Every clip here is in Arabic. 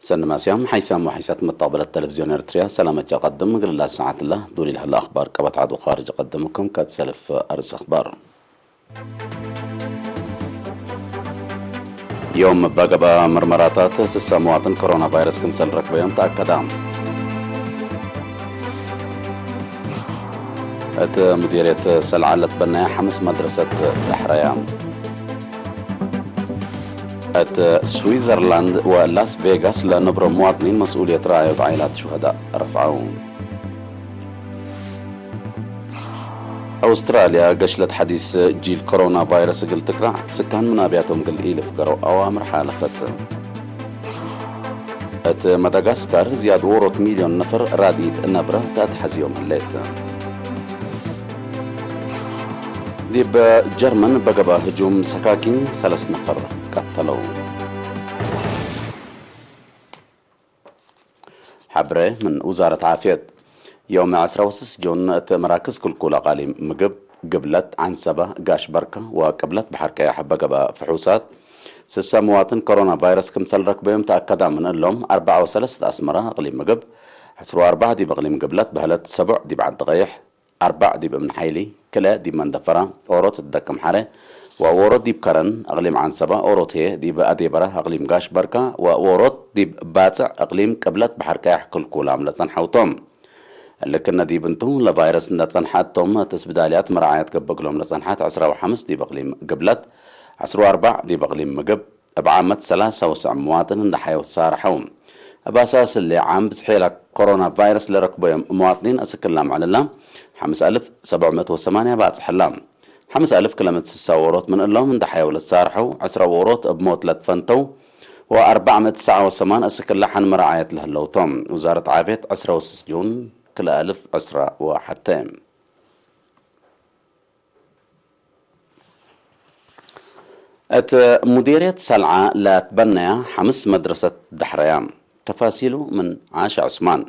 سنما سيام حيسام وحيسات مطابلة التلفزيون إريتريا سلامة يقدم قل الله ساعة الله دولي لها الأخبار كبت عدو خارج قدمكم كاد سلف أرز أخبار يوم بقبا مرمراتات سسا مواطن كورونا فيروس كمسل ركبة يوم تأكدا مديرية سلعة بنايا حمس مدرسة دحريان سويسرلاند ولاس فيغاس لنبر مواطنين مسؤولية رعاية عائلات شهداء رفعون. أستراليا قشلت حديث جيل كورونا فيروس قل تقرع سكان منابياتهم قل إيلف قروا أوامر حالفت. مدغاسكار زياد ورط مليون نفر راديت نبرة تتحز يوم الليت. ديب جرمن بقبا هجوم سكاكين 3 نفر قتلوا. حبرة من وزارة عافية يوم 10 جون مراكز كل أقاليم مقب قبلت عنسبة قاش بركة وقبلت بحركة حبة قبا فحوصات سسا مواطن كورونا فيروس كمسل ركبهم تأكد من اللهم 4 و3 أسمرة أقليم مقب حسروا 4 دي بأقليم قبلت بهلت 7 دي بعد غيح 4 دي بمن حيلي كلا دي من دفرة أوروت الدكم حالة وورود دي بكرن أقليم عنسبة أوروت هي دي بأديبرة أقليم قاش بركة وورود دي باتع أقليم قبلت بحركة كل كولام لتنحوتهم لكن دي بنتهم لفيروس نتنحاتهم تسبداليات مراعيات قبقلهم لتنحات 15 دي بأقليم قبلت 14 دي بأقليم مقب بعامة 3 مواطن اندحيو صارحهم بأساس اللي عام بسحيلة كورونا فيروس لركبوا مواطنين أسكلام على الله 5708 بعد حلام 5000 كلمة ساورات من اللهم اندحيو للصارحو 10 ورات بموت لتفنتو و489 أسكل لحن مراعية لهاللوتم وزارة عافية 10 جون كل 1000 10 وحتى مديرية سلعة لا تبنى 5 مدرسة دحريان تفاصيله من عاشا عثمان.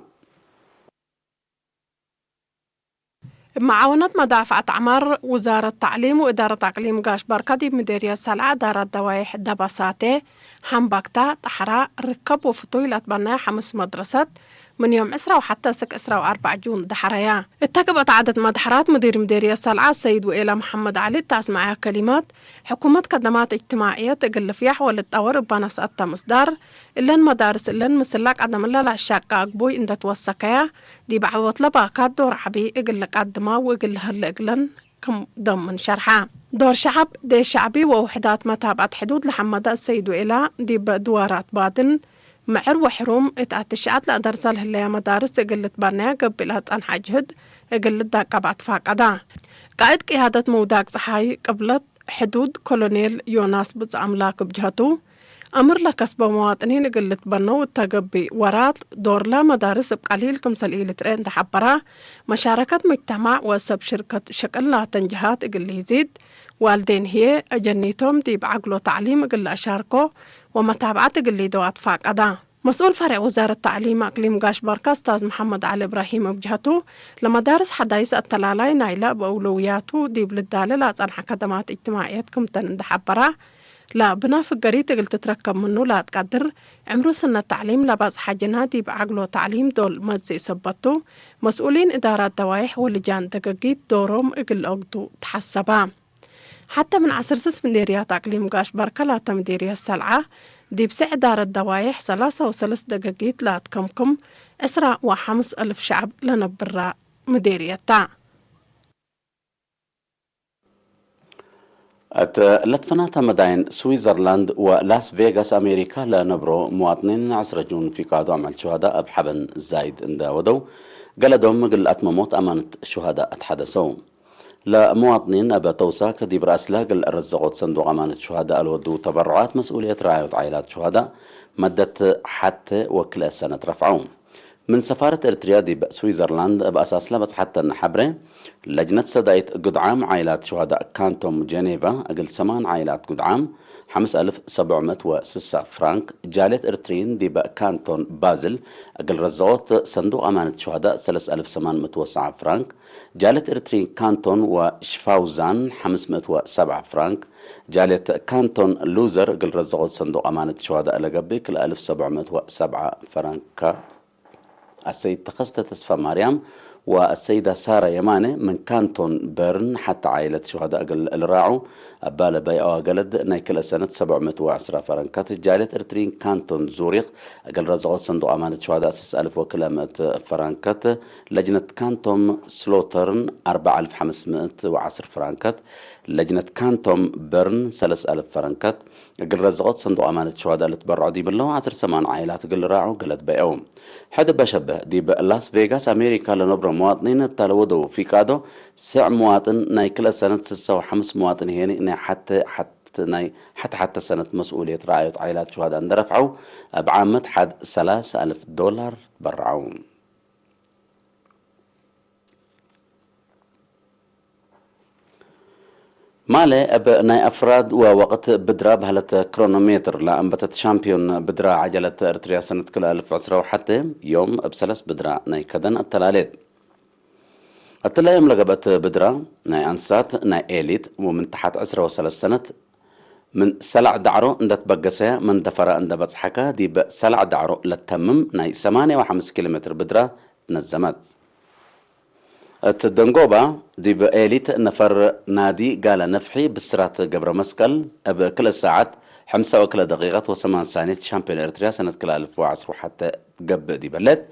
معاونة مدافعة عمر وزارة التعليم وإدارة أقليم قاش بركة دي مديرية سلعة دارت دوايح دباساتي حنبكتا طحراء ركب وفتوي لتبنى 5 مدرسات من يوم 10 وحتى 4 جون دحريا اتكبت عدد مدحرات مديرية سلعة السيد وإلى محمد علي تسمعها كلمات حكومة خدمات اجتماعية تقل فيح وللتطور بنس مصدر إلا المدارس إلا مسلك عدم الله الشاقة أقبوي إن توسكيا دي بعوض لباكات دور عبي إقل قدما وإقل هل إقلن كم ضمن شرحة دور شعب دي شعبي ووحدات متابعة حدود لحمد السيد وإلى دي بدوارات بادن معر وحروم اتعتشعت لأدرسال هليا مدارس إقلت بانيا قبلت أن حجهد إقلت داقا بعد فاقدا قائد قيادة موداك صحاي قبلت حدود كولونيل يوناس بز أملاك بجهتو أمر لكسب مواطنين إقلت بانو التقبي ورات دور لا مدارس بقليل كمسل إيلترين تحبرا مشاركة مجتمع وسب شركة شكل لا تنجهات إقل يزيد والدين هي أجنيتهم دي بعقلو تعليم إقل أشاركو ومتابعة إقل دوات فاقدا مسؤول فرع وزارة التعليم أقليم قاش بركة أستاذ محمد علي إبراهيم بجهته لمدارس حدايس التلالاي نايلة بأولوياته دي بلدالة لا تنحى خدمات اجتماعيات كمتن دحبرا لا بنا في القرية قلت تتركب منه لا تقدر عمرو سنة التعليم لباس حاجنا دي بعقلو تعليم دول مزي سبتو مسؤولين إدارات دوايح ولجان دقاقيت دورهم إقل أقدو تحسبا حتى من 10 مديريات أقليم قاش بركة لا تمديرية السلعة دي بسع دار الدوايح 3 دقاقيت لا تكمكم 15,000 شعب لنبرا مديريتا لتفناتا مداين سويسرلاند ولاس فيغاس أمريكا لنبرو مواطنين 10 جون في قادو عمل شهداء بحبن زايد انداودو قلدهم قل أتمموت أمانة شهداء اتحدثوا لمواطنين أبا توساك دي برأسلاق الرزقوت صندوق أمانة شهداء الودو تبرعات مسؤولية رعاية عائلات شهداء مدت حتى وكل سنة رفعون من سفارة إريتريا دي بسويسرلاند بأساس لبس حتى النحبرة لجنة صدايت قدعام عائلات شهداء كانتوم جنيفا أقل 8 عائلات قدعام 5706 فرانك. جالية إرترين دي كانتون بازل أقل رزوت صندوق أمانة شهداء 3809 فرانك. جالية إرترين كانتون وشفاوزان 507 فرانك. جالية كانتون لوزر أقل رزوت صندوق أمانة شهداء لقبي كل 1707 فرانك. السيد تخصت تسفى مريم والسيدة سارة يمانة من كانتون بيرن حتى عائلة شهداء الراعو أبالا بيئة قلد نايكل سنة 710 فرنكات. جالية إرترين كانتون زوريخ أقل رزقات صندوق أمانة شهداء 6000 وكلامة فرنكات. لجنة كانتوم سلوترن 4510 فرنكات. لجنة كانتوم بيرن 3000 فرنكات. أقل رزقات صندوق أمانة شهداء اللي تبرعوا دي بالله 10 سمان عائلات أقل راعو قلد بيئهم. حد بشبه دي لاس فيغاس أمريكا لنبرة مواطنين التلودو في كادو سع مواطن ناي كل سنة 6 مواطن هيني ناي حتى سنة مسؤولية رعاية عائلات شهداء اندرفعوا بعامة حد $3000 برعون. مالي ناي أفراد ووقت بدرا بهلة كرونومتر لأنبتت شامبيون بدرا عجلة إرتريا سنة كل 1010 وحتى يوم بسلس بدرا ناي كدن التلاليت التلا يوم لقبت بدرا ناي أنسات ناي إيليت ومن تحت 10 سنة من سلع دعرو اندت بقسة من دفرة اند بصحكا دي بسلع دعرو للتمم ناي 8.5 كيلومتر بدرا تنزمت. الدنقوبة دي بإيليت نفر نادي قال نفحي بالسرات قبر مسكل بكل ساعات 5 دقيقة و8 ثانية شامبيون إرتريا سنة كل 1010 وحتى قب دي بلد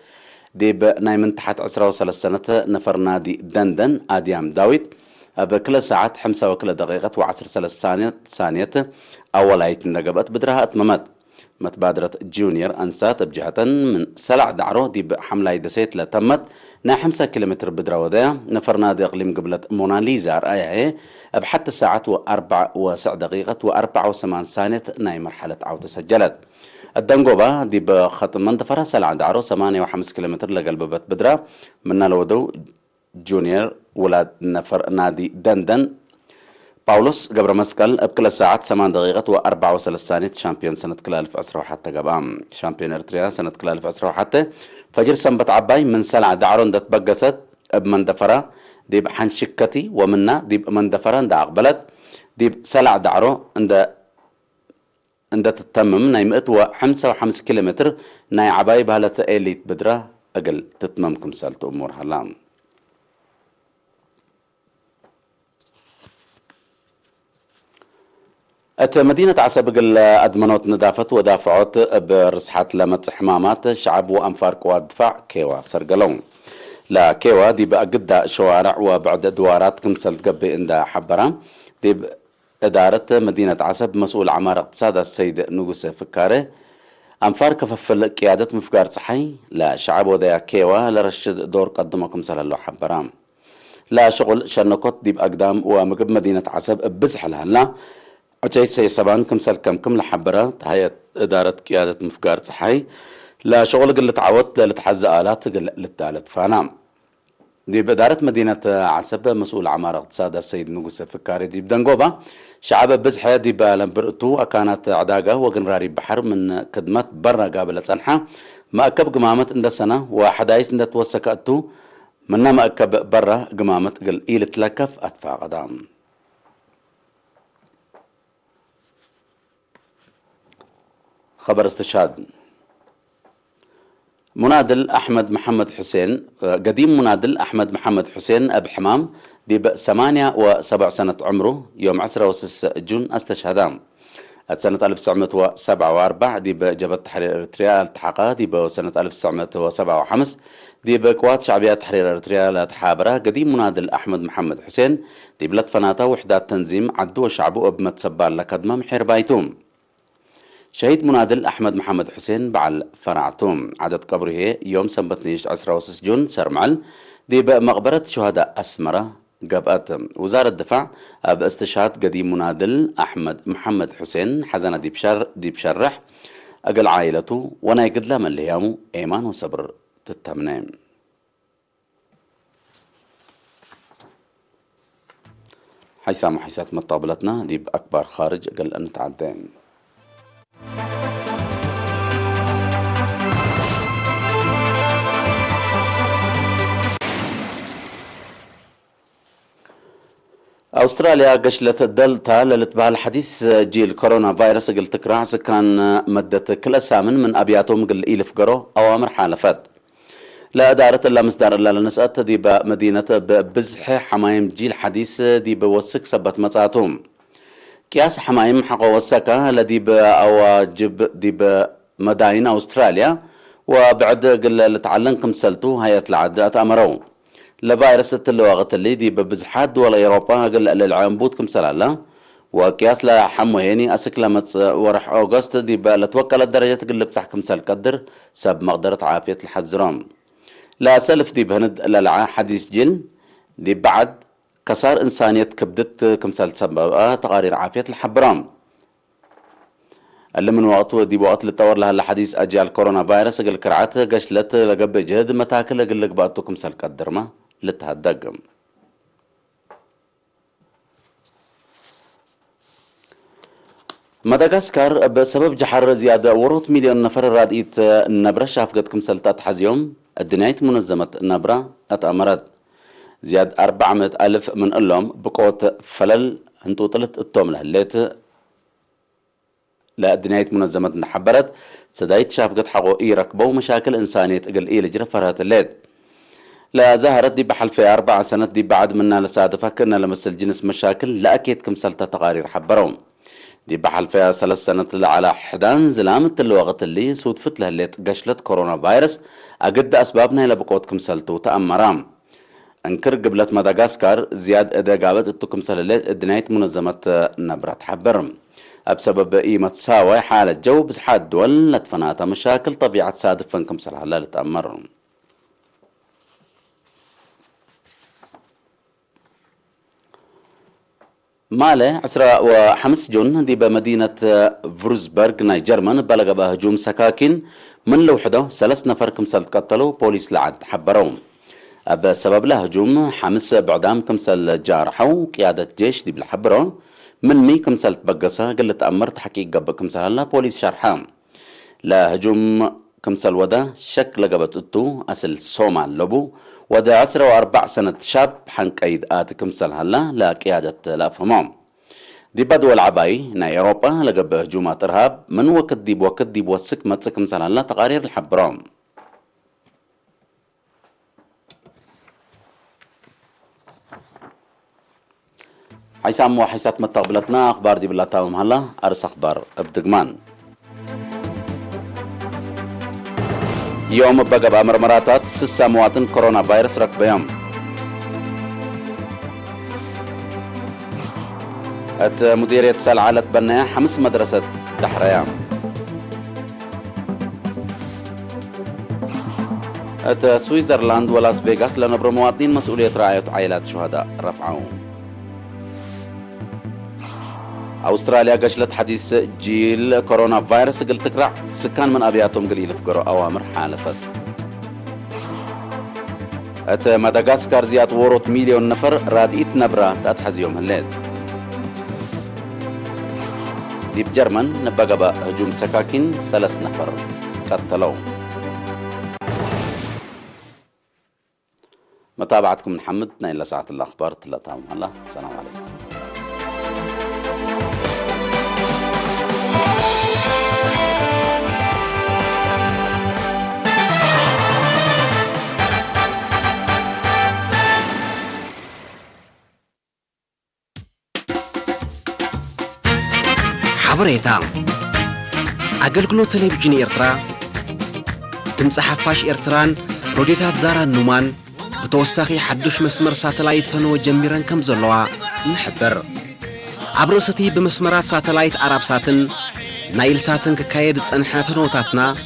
دي بناي من تحت 10 سنة نفر نادي دندن آديام داويد بكل ساعات 5 دقيقة و10 ثانية أول عيت نقبت بدرها أتممت متبادرة جونيور أنسات بجهة من سلع دعرو دي بحملة دسيت لتمت نا 5 كيلومتر بدرا ودايا نفر نادي إقليم قبلة موناليزا رأيها بحتى ساعات و4 دقيقة و84 ثانية ناي مرحلة عودة سجلت. الدنقوبة دي بخط منطفرة سلع دعرو 8.5 كيلومتر لقلببت بدرا من الودو جونيور ولاد نفر نادي دندن باولوس قبر مسكل بكل ساعات 8 دقيقة و34 ثانية شامبيون سنة كل 1010 وحتى قبام شامبيون إرتريا سنة كل 1010 وحتى فجر سنبت عباي من سلع دعرون دت بقست بمندفرة دي بحنشكتي ومنا دي بمندفرة دا أقبلت دي سلع دعرو عند تتمم ناي 105 كيلومتر ناي عباي بهالة إيليت بدرة أقل تتممكم سالت أمور هلام. مدينة عسبق الأدمنوت ندافت ودافعت برسحات لمت حمامات شعب وأنفار قوات دفاع كيوا سرقلون لا كيوا دي بقى قد شوارع وبعد دوارات كمسل تقبي عند حبرة دي إدارة مدينة عسب مسؤول عمارة اقتصاد السيد نقوس فكاري أنفار كففل قيادة مفقار صحي لا شعب وديا كيوا لرشد دور قدمكم سلالو حبرة لا شغل شنكوت دي بأقدام ومقب مدينة عسب بزحلها لا أجي سيسبان كم لحبرة هي إدارة قيادة مفقار صحي لا شغل قلة عوض لتحزق آلات للتالت فانام دي بإدارة مدينة عسب مسؤول عمارة اقتصاد السيد نقوس فكاري دي بدنقوبة شعب بزحة دي بلمبرتو كانت عداقة وقنراري بحر من كدمات برا قابلة سنحة مأكب قمامة عند سنة وحدايس عند توسكأتو منا مأكب برا قمامة قل إيلة لكف أدفع قدام. خبر استشهاد منادل أحمد محمد حسين قديم منادل أحمد محمد حسين أب حمام دي ب8 سنة عمره يوم 10 جون استشهدام سنة 1947 دي بجبهة تحرير إريتريا التحقها دي بسنة 1975 دي بقوات شعبية تحرير إريتريا لتحابرة قديم منادل أحمد محمد حسين دي بلد فناتا وحدات تنظيم عدو شعبه بمتسبال لكدمة محير بايتوم شهيد منادل أحمد محمد حسين بعل فرعتوم عدد قبره يوم سنبت 10 جون سرمعل دي بمقبرة شهداء أسمرة قبقت وزارة الدفاع باستشهاد قديم منادل أحمد محمد حسين حزنة دي بشرح أقل عائلته ونايقد لها من ليامو إيمان وصبر تتمنى حيسام وحيسات مطابلتنا دي بأكبر خارج قل أن نتعدين أستراليا قشلت الدلتا للتبع الحديث جيل كورونا فيروس قل تكرع كان مدة كل سامن من أبياتهم قل إلف قرو أوامر حالفات لا دارت إلا مصدر إلا لنسأت دي بمدينة بزح حمايم جيل حديث دي بوسك سبت مصاتهم كياس حمايم حقو وسكا الذي بأواجب دي بمداين أستراليا وبعد قل لتعلنكم سلتو هيئة العدات أمرون لفيروس اللواغة اللي دي ببزحات دول أوروبا قل للعنبوت كم سلالة وكياس لا حمو هيني أسك لمت ورح أوغست دي لتوكل الدرجة قل بسحكم سل قدر سب مقدرة عافية الحزرام لا سلف دي بهند للعا حديث جن دي بعد كسار إنسانية كبدت كمسال سبب تقارير عافية الحبرام اللي من وقت دي وقت للتطور لها الحديث أجيال كورونا فيروس قل كرعات قشلت لقب جهد متاكل قل لك بقتو كمسال قدر ما لتهدقم مدغاسكار بسبب جحر زيادة وروت مليون نفر رادئت النبرة شافقت كمسالتات حزيوم الدنيايت منظمة النبرة أتأمرت زياد 400,000 من اللهم بقوة فلل انتو طلت التوم لهليت لا دنيايت منظمة نحبرت سدايت شافقت حقو يركبوا مشاكل إنسانية قل إيه جرى فرهات الليل لا ظهرت دي بحل في 4 سنة دي بعد منا لسادفة كنا لمسل جنس مشاكل لا أكيد كمسلتها تقارير حبرهم دي بحل فيها 3 سنة على حدان زلامة الوقت اللي صدفت لهليت قشلت كورونا فيروس أقد أسبابنا إلى بقوة كمسلتو تأمرام انكر قبلت مدغاسكار زياد إذا قابت التكم سلالات دنايت منظمة نبرة حبرم بسبب قيمة ساوي حالة جو بزحات دول لتفناتها مشاكل طبيعة صادف فنكم سلالة لتأمرهم ماله 15 جون دي بمدينة فروزبرغ نيجرمان بلغ بهجوم سكاكين من لوحده 3 نفر كمسل قتلوا بوليس لعد حبرون بسبب لهجوم 5 بعدام كمسل جارحوا قيادة جيش دي بالحبرة من مي كمسل تبقصها قلت أمرت حقيقة بكمسل هلا بوليس شرحام لهجوم كمسل ودا شك لقبت اتو أسل صومال لبو ودا 4 سنة شاب حنك أيد كمسل هلا لقيادة الأفهمام دي بدو العباي نا أوروبا لقب هجومات إرهاب من وقت دي بوسك متسك كمسل هلا تقارير الحبرام حيسام وحيسات متقبلتنا أخبار دي بالله تاوم هلا أرس أخبار بدقمان يوم بقى بأمر مراتات 6 مواطن كورونا فيروس ركبهم مديرية سلعة بنايا 5 مدرسة تحريام سويسرلاند ولاس فيغاس لنبر مواطنين مسؤولية رعاية عائلات شهداء رفعهم أستراليا قشلت حديث جيل كورونا فيروس قلت تكرع سكان من أبياتهم قليل فقروا أوامر حالفت مدغاسكار زياد وروت مليون نفر رادئت نبرة تأتحز يوم الليل دي بجرمن نبقى هجوم سكاكين 3 نفر قتلوا متابعتكم محمد نايل ساعة الأخبار تلاتهم الله السلام عليكم حبريتا أقلقلو تلفزيون إرترا تمسح حفاش إرتران روديتات زاران نومان بتوساخي حدوش مسمر ساتلايت فنو جميران كم زلوا نحبر عبرستي بمسمرات ساتلايت عرب ساتن نايل ساتن ككايد صنحة فنوتاتنا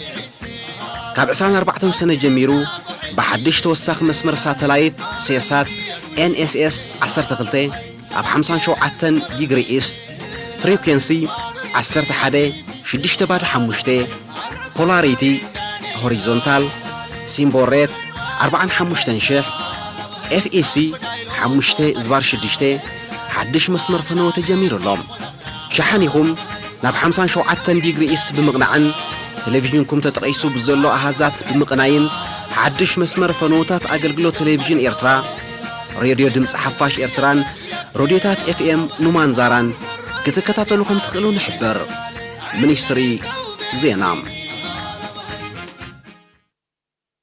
كاب 24 سنة جميرو بحدش توساخ مسمر ساتلايت سياسات NSS 12 أب 57 ديجري إيست فريكونسي 11 6 بعد 5 بولاريتي هوريزونتال ሲምቦሬት 45,000 FEC 5/6 ሓድሽ መስመር ፈነወ ተጀሚሩሎም ሸሓኒኹም ናብ 57 ዲግሪ ኢስት ብምቕናዕን ቴሌቪዥንኩም ተጠቒሱ ብዘሎ ኣሃዛት ብምቕናይን ሓድሽ መስመር ፈነወታት ኣገልግሎት ቴሌቪዥን ኤርትራ ሬድዮ ድምፂ ሓፋሽ ኤርትራን ሬድዮታት FM ኑማን ዛራን ክትከታተሉ ከም ትኽእሉ ንሕብር ሚኒስትሪ ዜና